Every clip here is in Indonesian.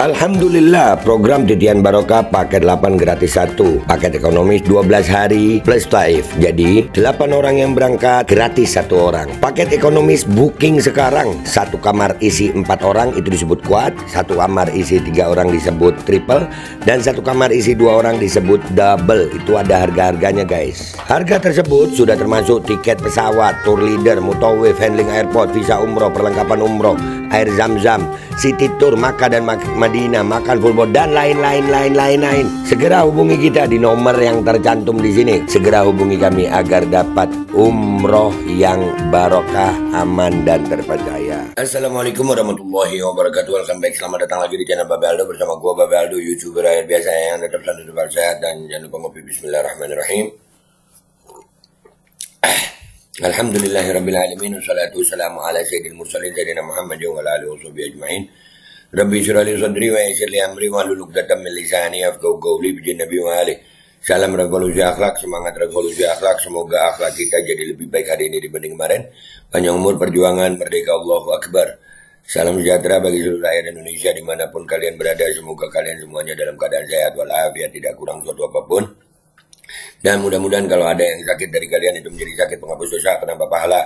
Alhamdulillah, program Titian Barokah paket 8 gratis 1, paket ekonomis 12 hari plus taif. Jadi 8 orang yang berangkat gratis 1 orang. Paket ekonomis booking sekarang, 1 kamar isi 4 orang itu disebut quad, 1 kamar isi 3 orang disebut triple, dan 1 kamar isi 2 orang disebut double. Itu ada harga-harganya guys. Harga tersebut sudah termasuk tiket pesawat, tour leader, mutawif, handling airport, visa umroh, perlengkapan umroh, air zam-zam, city tour, Makkah dan Madinah, makan full board, dan lain-lain. Segera hubungi kita di nomor yang tercantum di sini. Segera hubungi kami agar dapat umroh yang barokah, aman dan terpercaya. Assalamualaikum warahmatullahi wabarakatuh. Welcome back. Selamat datang lagi di channel Babe Aldo bersama gua Babe Aldo, YouTuber rakyat biasa yang tetap selalu sehat, dan jangan lupa ngopi. Bismillahirrahmanirrahim. Alhamdulillahirrabbilalamin. Wassalatu wassalamu ala sayyidil mursalin sayyidina Muhammadin wa ala alihi washabihi ajma'in. Rabbi syrah li sadri wa yassir li amri wahlul 'uqdatam min lisani yafqahu qawli bi nabi wa ali. Salam revolusi akhlak, semangat revolusi akhlak. Semoga akhlak kita jadi lebih baik hari ini dibanding kemarin. Panjang umur, perjuangan, merdeka, Allahu Akbar. Salam sejahtera bagi seluruh rakyat Indonesia dimanapun kalian berada. Semoga kalian semuanya dalam keadaan sehat walafiat, tidak kurang suatu apapun. Dan mudah-mudahan kalau ada yang sakit dari kalian itu menjadi sakit penghapus dosa, penambah pahala,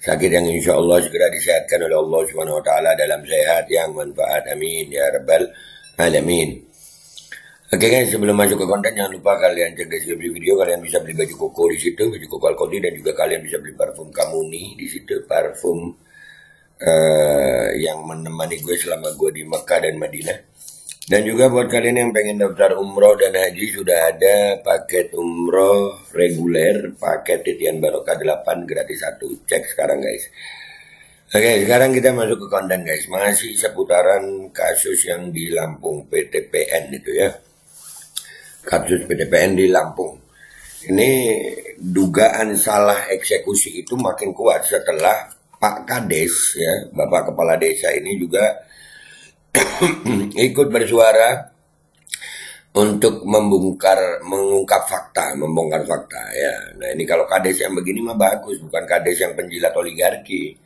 sakit yang insya Allah segera disehatkan oleh Allah Subhanahu Wa Taala dalam sehat yang manfaat. Amin ya rabbal alamin. Oke guys, sebelum masuk ke konten jangan lupa kalian cek deskripsi video. Kalian bisa beli baju koko di situ, baju koko Alkodi, dan juga kalian bisa beli parfum Kamuni di situ, parfum yang menemani gue selama gue di Mekah dan Madinah. Dan juga buat kalian yang pengen daftar umroh dan haji, sudah ada paket umroh reguler, paket Titian Barokah 8 gratis 1. Cek sekarang guys. Oke, sekarang kita masuk ke konten guys. Masih seputaran kasus yang di Lampung, PTPN itu ya. Kasus PTPN di Lampung. Ini dugaan salah eksekusi itu makin kuat setelah Pak Kades ya, Bapak Kepala Desa ini juga ikut bersuara untuk mengungkap fakta, membongkar fakta ya. Nah ini kalau kades yang begini mah bagus, bukan kades yang penjilat oligarki.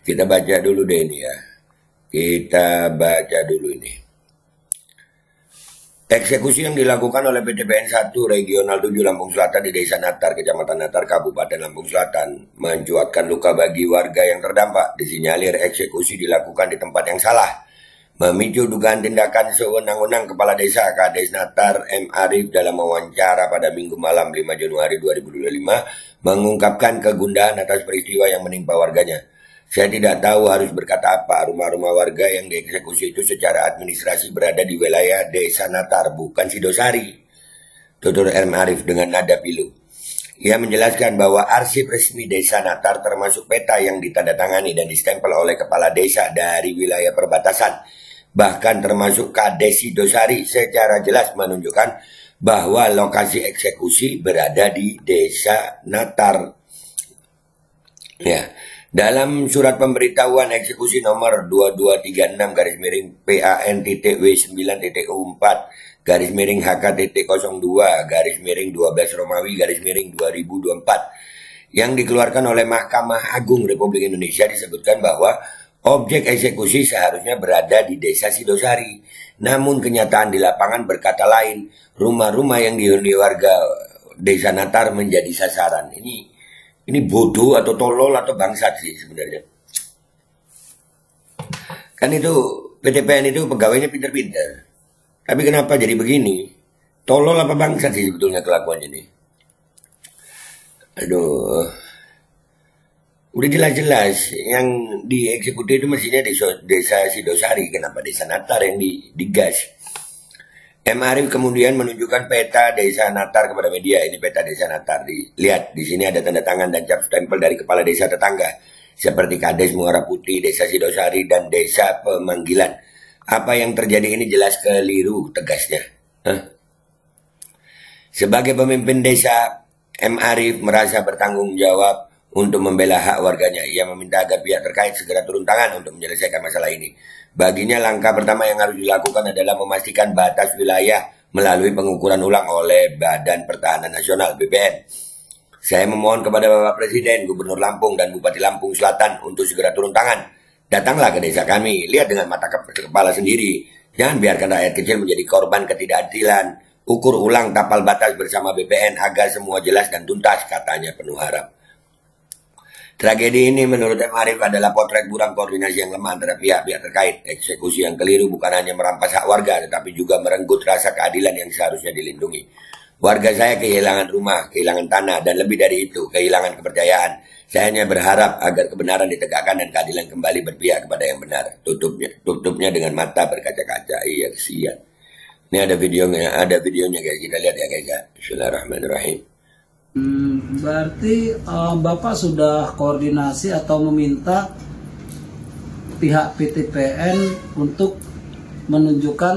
Kita baca dulu deh ini ya. Kita baca dulu ini. Eksekusi yang dilakukan oleh PTPN 1 Regional 7 Lampung Selatan di Desa Natar, Kecamatan Natar, Kabupaten Lampung Selatan mencuatkan luka bagi warga yang terdampak. Disinyalir eksekusi dilakukan di tempat yang salah, memicu dugaan tindakan sewenang-wenang Kepala Desa Kades Natar M. Arif dalam wawancara pada Minggu malam 5 Januari 2025 mengungkapkan kegundahan atas peristiwa yang menimpa warganya. Saya tidak tahu harus berkata apa. Rumah-rumah warga yang dieksekusi itu secara administrasi berada di wilayah Desa Natar, bukan Sidosari, tutur M. Arif dengan nada pilu. Ia menjelaskan bahwa arsip resmi Desa Natar termasuk peta yang ditandatangani dan distempel oleh Kepala Desa dari wilayah perbatasan, bahkan termasuk Kades Sidosari, secara jelas menunjukkan bahwa lokasi eksekusi berada di Desa Natar. Ya, dalam surat pemberitahuan eksekusi nomor 2236-W4-HK-01-12 Romawi-2024 yang dikeluarkan oleh Mahkamah Agung Republik Indonesia disebutkan bahwa objek eksekusi seharusnya berada di Desa Sidosari. Namun kenyataan di lapangan berkata lain. Rumah-rumah yang dihuni warga Desa Natar menjadi sasaran. Ini bodoh atau tolol atau bangsat sih sebenarnya. Kan itu PTPN itu pegawainya pinter-pinter. Tapi kenapa jadi begini? Tolol apa bangsat sih sebetulnya kelakuan ini? Aduh. Udah jelas-jelas yang dieksekusi itu mestinya di Desa Sidosari. Kenapa Desa Natar yang digas? M. Arif kemudian menunjukkan peta Desa Natar kepada media. Ini peta Desa Natar. Lihat, di sini ada tanda tangan dan cap stempel dari kepala desa tetangga. Seperti Kades Muara Putih, Desa Sidosari, dan Desa Pemanggilan. Apa yang terjadi ini jelas keliru, tegasnya. Sebagai pemimpin desa, M. Arif merasa bertanggung jawab untuk membela hak warganya. Ia meminta agar pihak terkait segera turun tangan untuk menyelesaikan masalah ini. Baginya langkah pertama yang harus dilakukan adalah memastikan batas wilayah melalui pengukuran ulang oleh Badan Pertahanan Nasional (BPN). Saya memohon kepada Bapak Presiden, Gubernur Lampung, dan Bupati Lampung Selatan untuk segera turun tangan. Datanglah ke desa kami, lihat dengan mata kepala sendiri. Jangan biarkan rakyat kecil menjadi korban ketidakadilan. Ukur ulang tapal batas bersama BPN agar semua jelas dan tuntas, katanya penuh harap. Tragedi ini menurut M. Arif adalah potret buram koordinasi yang lemah antara pihak-pihak terkait. Eksekusi yang keliru bukan hanya merampas hak warga, tetapi juga merenggut rasa keadilan yang seharusnya dilindungi. Warga saya kehilangan rumah, kehilangan tanah, dan lebih dari itu, kehilangan kepercayaan. Saya hanya berharap agar kebenaran ditegakkan dan keadilan kembali berpihak kepada yang benar. Tutupnya dengan mata berkaca-kaca. Iya, kesian. Ini ada videonya guys. Kita lihat ya guys ya. Bismillahirrahmanirrahim. Berarti Bapak sudah koordinasi atau meminta pihak PTPN untuk menunjukkan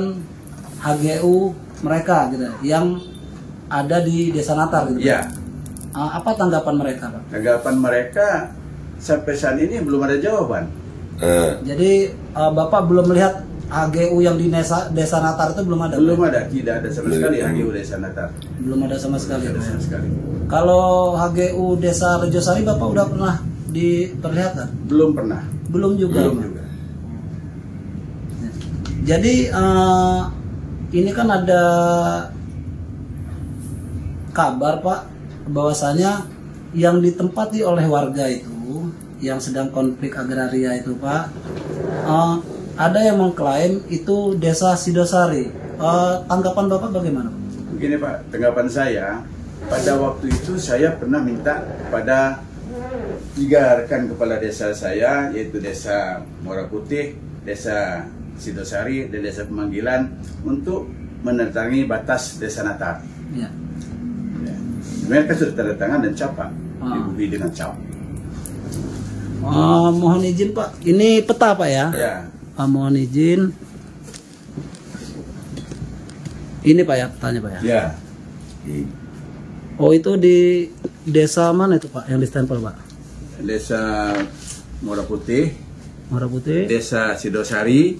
HGU mereka gitu, yang ada di Desa Natar gitu. Ya. Apa tanggapan mereka, Pak? Tanggapan mereka sampai saat ini belum ada jawaban. Jadi Bapak belum melihat HGU yang di Desa Natar itu belum ada? Belum ada, tidak ada sama sekali HGU Desa Natar. Belum ada sama sekali. Tidak ada sama sekali. Kalau HGU Desa Rejosari Bapak udah pernah diperlihatkan? Belum pernah. Belum juga. Belum juga. Jadi ini kan ada kabar Pak, bahwasanya yang ditempati oleh warga itu yang sedang konflik agraria itu Pak, ada yang mengklaim itu Desa Sidosari. Tanggapan Bapak bagaimana Pak? Begini Pak, tanggapan saya, pada waktu itu saya pernah minta pada 3 rekan kepala desa saya, yaitu Desa Muara Putih, Desa Sidosari, dan Desa Pemanggilan, untuk menandatangani batas Desa Natar. Ya. Mereka sudah tanda tangan dan capak, diberi dengan cap. Mohon izin Pak, ini peta Pak ya? Ya. Mohon izin. Ini Pak ya, petanya Pak ya? Ya. Oh itu di desa mana itu Pak yang di stempel Pak? Desa Muara Putih, Muara Putih. Desa Sidosari,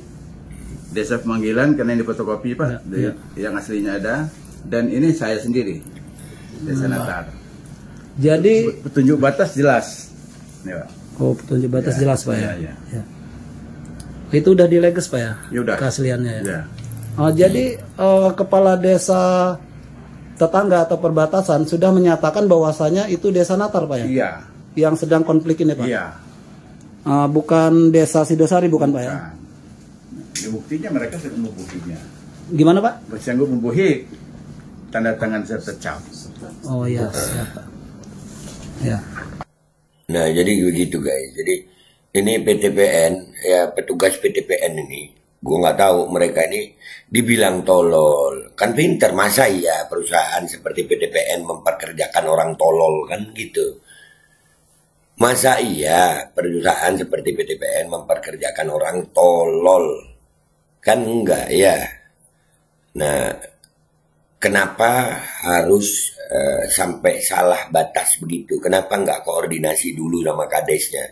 Desa Pemanggilan karena ini fotokopi Pak, Ya. yang aslinya ada, dan ini saya sendiri, Desa Natar. Jadi Petunjuk batas jelas. Nih, Pak. petunjuk batas Ya, jelas Pak ya? ya. Ya. Itu udah dileges Pak ya? Ya udah. Keasliannya ya? Ya. Jadi kepala desa tetangga atau perbatasan sudah menyatakan bahwasanya itu Desa Natar Pak ya? Iya. Yang sedang konflik ini Pak? Iya. Bukan Desa Sidosari bukan Pak ya? Nah, ini buktinya mereka sudah membuktinya. Gimana Pak? Sanggup membuhi tanda tangan serta cap. Oh iya, siap Pak. Ya. Nah, jadi begitu guys. Jadi ini PTPN, ya petugas PTPN ini, gue nggak tahu mereka ini dibilang tolol. Kan pinter, masa iya perusahaan seperti PTPN memperkerjakan orang tolol kan gitu. Masa iya perusahaan seperti PTPN memperkerjakan orang tolol? Kan enggak ya. Nah, kenapa harus sampai salah batas begitu? Kenapa nggak koordinasi dulu sama kadesnya?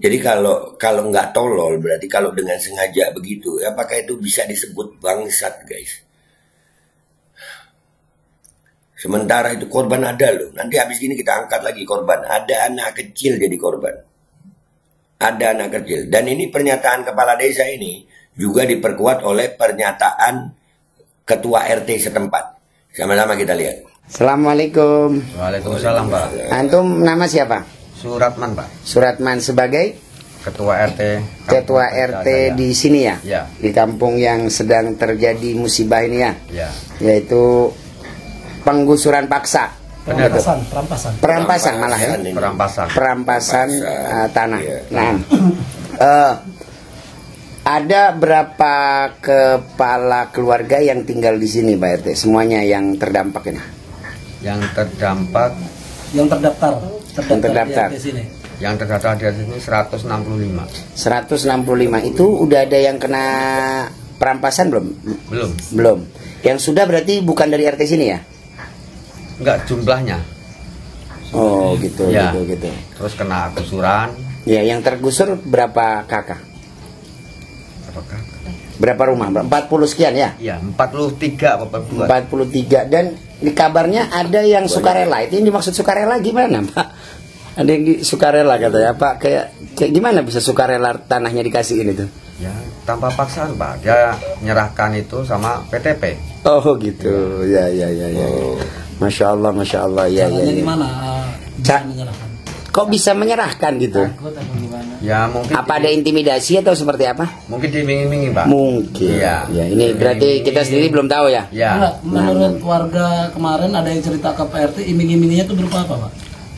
Jadi kalau nggak tolol, berarti kalau dengan sengaja begitu, apakah itu bisa disebut bangsat, guys? Sementara itu korban ada loh. Nanti habis ini kita angkat lagi korban. Ada anak kecil jadi korban. Ada anak kecil. Dan ini pernyataan kepala desa ini juga diperkuat oleh pernyataan ketua RT setempat. Sama-sama kita lihat. Assalamualaikum. Waalaikumsalam Pak. Antum nama siapa? Suratman Pak. Suratman sebagai Ketua RT. ketua RT di sini ya? Ya. Di kampung yang sedang terjadi musibah ini ya? Ya. Yaitu penggusuran paksa. Perampasan Malah ya? Perampasan tanah. Iya. Nah, ada berapa kepala keluarga yang tinggal di sini Pak RT? Semuanya yang terdampak ini? Yang terdampak, yang terdaftar terdaftar. di sini. yang terdaftar di sini 165. 165 itu udah ada yang kena perampasan belum? Belum. Belum. Yang sudah berarti bukan dari RT sini ya? Enggak jumlahnya. Oh gitu, Ya. gitu. Terus kena gusuran. Ya, yang tergusur berapa kakak? Apakah? Berapa rumah? 40 sekian ya? Ya, 43 apa 42. 43. Dan di kabarnya ada yang sukarela. Itu yang dimaksud sukarela gimana Pak? Ada yang sukarela katanya Pak, kayak gimana bisa sukarela tanahnya dikasihin itu? Ya tanpa paksaan Pak, dia nyerahkan itu sama PTP. Oh gitu, ya. Masya Allah, ya. Caranya gimana? Bisa menyerahkan. Kok bisa menyerahkan gitu? Takut atau gimana? Ya mungkin Apa ada intimidasi atau seperti apa? mungkin diiming-imingi Pak. Mungkin. Iya. Ya, ini berarti kita sendiri belum tahu ya. Ya Enggak, menurut warga kemarin ada yang cerita ke Pak RT, iming-imingnya itu berupa apa, Pak?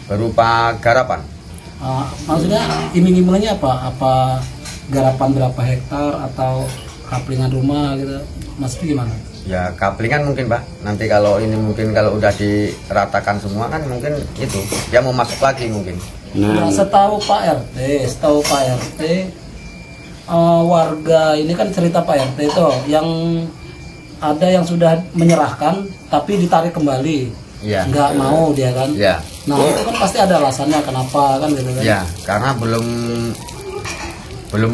berupa garapan. Maksudnya iming-imingnya apa? Apa garapan berapa hektar atau kaplingan rumah gitu? Maksudnya gimana? Ya kaplingan mungkin Pak. Nanti kalau ini mungkin kalau udah diratakan semua kan mungkin itu dia mau masuk lagi mungkin. Nah, setahu Pak RT, warga ini kan cerita Pak RT itu yang ada yang sudah menyerahkan tapi ditarik kembali, Iya. nggak mau dia kan. Ya. Nah itu kan pasti ada alasannya kenapa kan gitu kan. Ya, karena belum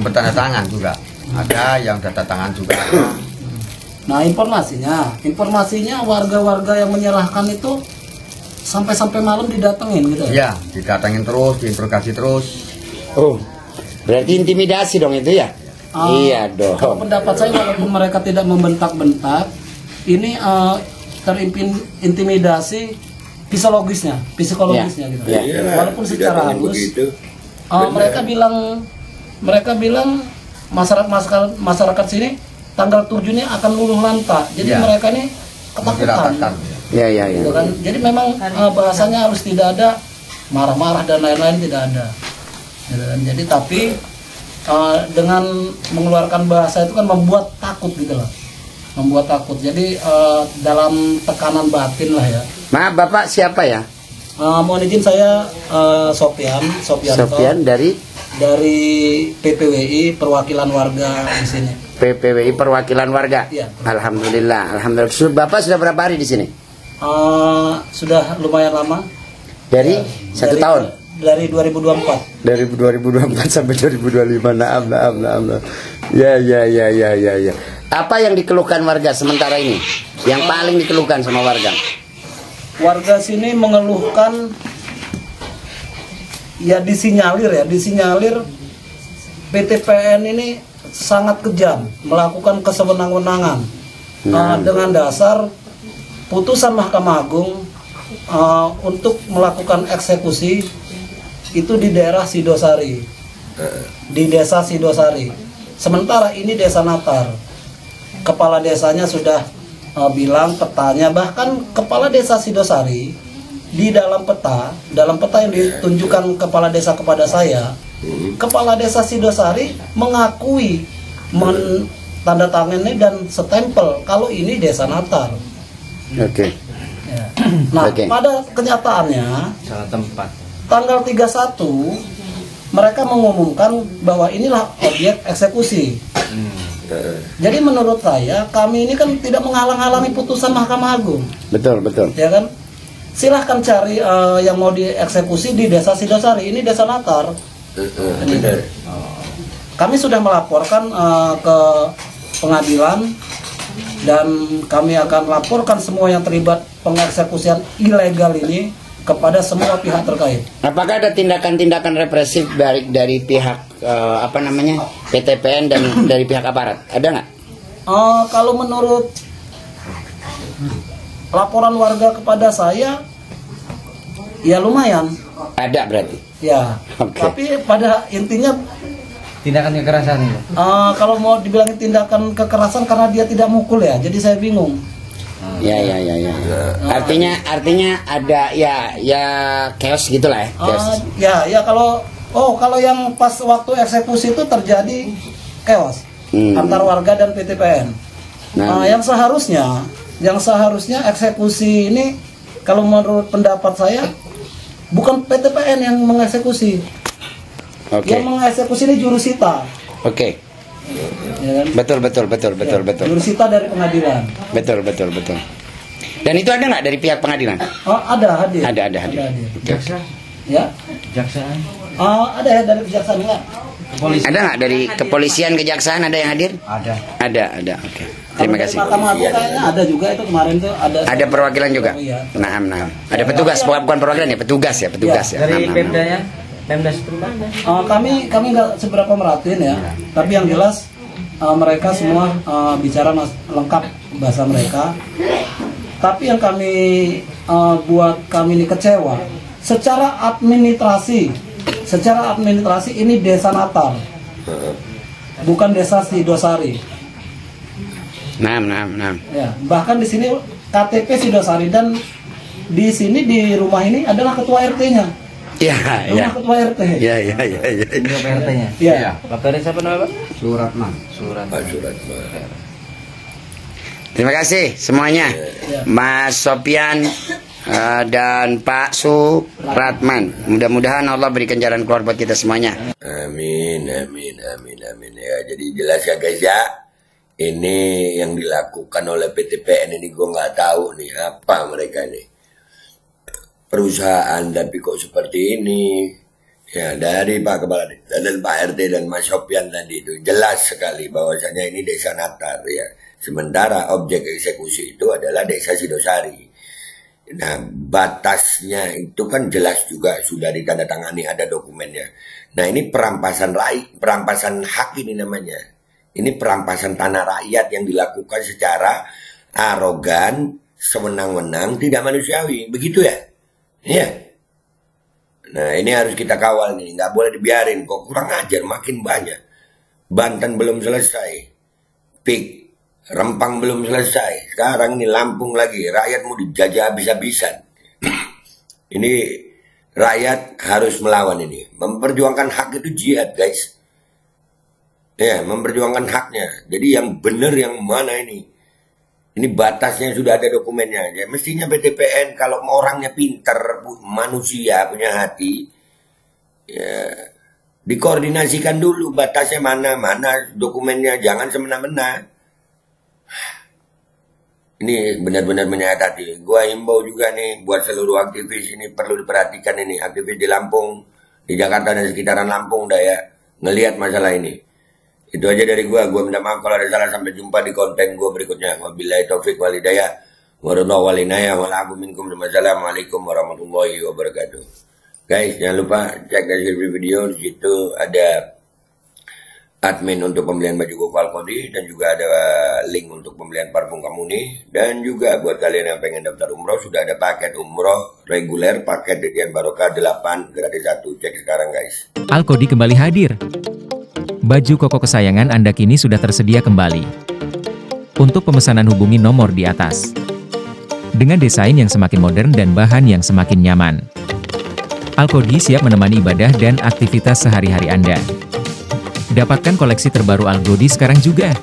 bertanda tangan juga. Ada yang tanda tangan juga. Nah informasinya warga-warga yang menyerahkan itu sampai malam didatengin gitu. Ya, didatangin terus, diinterogasi terus. Oh, berarti intimidasi dong itu ya? Iya Kalau dong. pendapat saya walaupun mereka tidak membentak-bentak, ini terintimidasi psikologisnya gitu. Ya. Walaupun secara Didatengin halus, begitu. mereka bilang masyarakat sini tanggal 7 ini akan luluh lantak. Jadi Ya. mereka ini ketakutan. Diratakan. Ya. Gitu kan. Jadi memang bahasanya harus tidak ada marah-marah dan lain-lain, tidak ada. Gitu kan. Jadi tapi dengan mengeluarkan bahasa itu kan membuat takut gitu loh. Membuat takut. Jadi dalam tekanan batin lah ya. Maaf Bapak siapa ya? Mohon izin saya Sopianto Sofian dari PPWI perwakilan warga di sini. PPWI perwakilan warga. Iya. Alhamdulillah. Bapak sudah berapa hari di sini? Sudah lumayan lama. Dari 1 tahun. Dari 2024. Dari 2024 sampai 2025. Naam. Ya. Apa yang dikeluhkan warga sementara ini? Yang paling dikeluhkan sama warga? Warga sini mengeluhkan disinyalir PTPN ini sangat kejam, melakukan kesewenang-wenangan dengan dasar putusan Mahkamah Agung untuk melakukan eksekusi itu di daerah Sidosari, di desa Sidosari. Sementara ini desa Natar, kepala desanya sudah bilang petanya, bahkan kepala desa Sidosari di dalam peta yang ditunjukkan kepala desa kepada saya, kepala desa Sidosari mengakui tanda tangannya dan setempel kalau ini desa Natar. Oke. Ya. Nah, pada kenyataannya Salah tempat. tanggal 31 mereka mengumumkan bahwa inilah objek eksekusi. Jadi menurut saya kami ini kan tidak menghalang-halangi putusan Mahkamah Agung. Betul. Ya kan? Silahkan cari yang mau dieksekusi di desa Sidosari, ini desa Natar. Benar. Kami sudah melaporkan ke pengadilan dan kami akan laporkan semua yang terlibat pengeksekusian ilegal ini kepada semua pihak terkait. Apakah ada tindakan-tindakan represif dari pihak PTPN dan dari pihak aparat? Ada nggak? Kalau menurut laporan warga kepada saya, ya lumayan. Ada berarti. Ya. Oke. Tapi pada intinya Tindakan kekerasan. kalau mau dibilang tindakan kekerasan karena dia tidak mukul ya, jadi saya bingung. Ya. Artinya ada ya chaos gitulah ya. Chaos. Ya kalau yang pas waktu eksekusi itu terjadi chaos antar warga dan PTPN. Nah. Yang seharusnya eksekusi ini kalau menurut pendapat saya bukan PTPN yang mengeksekusi. Oke. Yang mengeksekusi ini jurusita. Oke. Ya kan? Betul. Jurusita dari pengadilan. Betul. Dan itu ada nggak dari pihak pengadilan? Ada hadir. Ada hadir. Jaksa. Ya. Jaksaan. Ada ya dari kejaksaan enggak? Ada nggak dari kepolisian, kejaksaan ada yang hadir? Ada. Ada. Oke. Terima Kalau dari kasih. Mahkamah Agung kayaknya ada juga itu kemarin tuh ada. Ada perwakilan juga. Oh, iya. Nah. Ada petugas, bukan perwakilan ya, petugas ya. Dari Nah. Pemdanya? Pemda setempat. Kami nggak seberapa merhatiin ya, tapi yang jelas mereka semua bicara lengkap bahasa mereka. Tapi yang kami buat kami ini kecewa, secara administrasi ini desa Natar, bukan desa Sidosari. Nah. Ya, bahkan di sini KTP Sidosari, dan di sini di rumah ini adalah ketua RT-nya. Rumah ketua RT. Iya. Ketua RT-nya. Iya. Bapak RT siapa nama Pak? Suratman. Terima kasih semuanya, Mas Sopian dan Pak Suratman. Mudah-mudahan Allah berikan jalan keluar buat kita semuanya. Amin. Ya, jadi jelas ya guys ya. Ini yang dilakukan oleh PTPN ini gue nggak tahu nih apa mereka ini. Perusahaan tapi kok seperti ini. Ya, dari Pak Kepala Desa dan Pak RT dan Mas Sopian tadi itu jelas sekali bahwasanya ini desa Natar ya. Sementara objek eksekusi itu adalah desa Sidosari. Nah, batasnya itu kan jelas juga sudah ditandatangani, ada dokumennya. Nah, ini perampasan hak ini namanya. Ini perampasan tanah rakyat yang dilakukan secara arogan, sewenang-wenang, tidak manusiawi. Begitu ya? Iya. Nah, ini harus kita kawal nih, nggak boleh dibiarin. Kok kurang ajar, makin banyak. Banten belum selesai. Rempang belum selesai. Sekarang ini Lampung lagi. Rakyat mau dijajah habis-habisan. Ini rakyat harus melawan ini. Memperjuangkan hak itu jihad, guys. Ya, memperjuangkan haknya. Jadi yang benar yang mana ini? Ini batasnya sudah ada dokumennya. Ya, mestinya PTPN kalau orangnya pinter, manusia, punya hati, ya, dikoordinasikan dulu batasnya mana dokumennya. Jangan semena-mena. Ini benar-benar menyakiti. Gua himbau juga nih buat seluruh aktivis ini perlu diperhatikan ini. Aktivis di Lampung, di Jakarta dan sekitaran Lampung dah ya. Ngelihat masalah ini. Itu aja dari gua minta maaf kalau ada salah. Sampai jumpa di konten gua berikutnya. Wabillahi taufik wal hidayah. Warahmatullahi wabarakatuh. Wassalamualaikum warahmatullahi wabarakatuh. Guys, jangan lupa cek deskripsi video. Di situ ada admin untuk pembelian baju Gopal Kodi, dan juga ada link untuk pembelian parfum Kamuni, dan juga buat kalian yang pengen daftar umroh sudah ada paket umroh reguler, paket Didian Barokah 8 gratis 1. Cek sekarang guys. Al-Kodi kembali hadir. Baju koko kesayangan Anda kini sudah tersedia kembali. Untuk pemesanan hubungi nomor di atas. Dengan desain yang semakin modern dan bahan yang semakin nyaman, Al-Kodi siap menemani ibadah dan aktivitas sehari-hari Anda. Dapatkan koleksi terbaru Al-Kodi sekarang juga.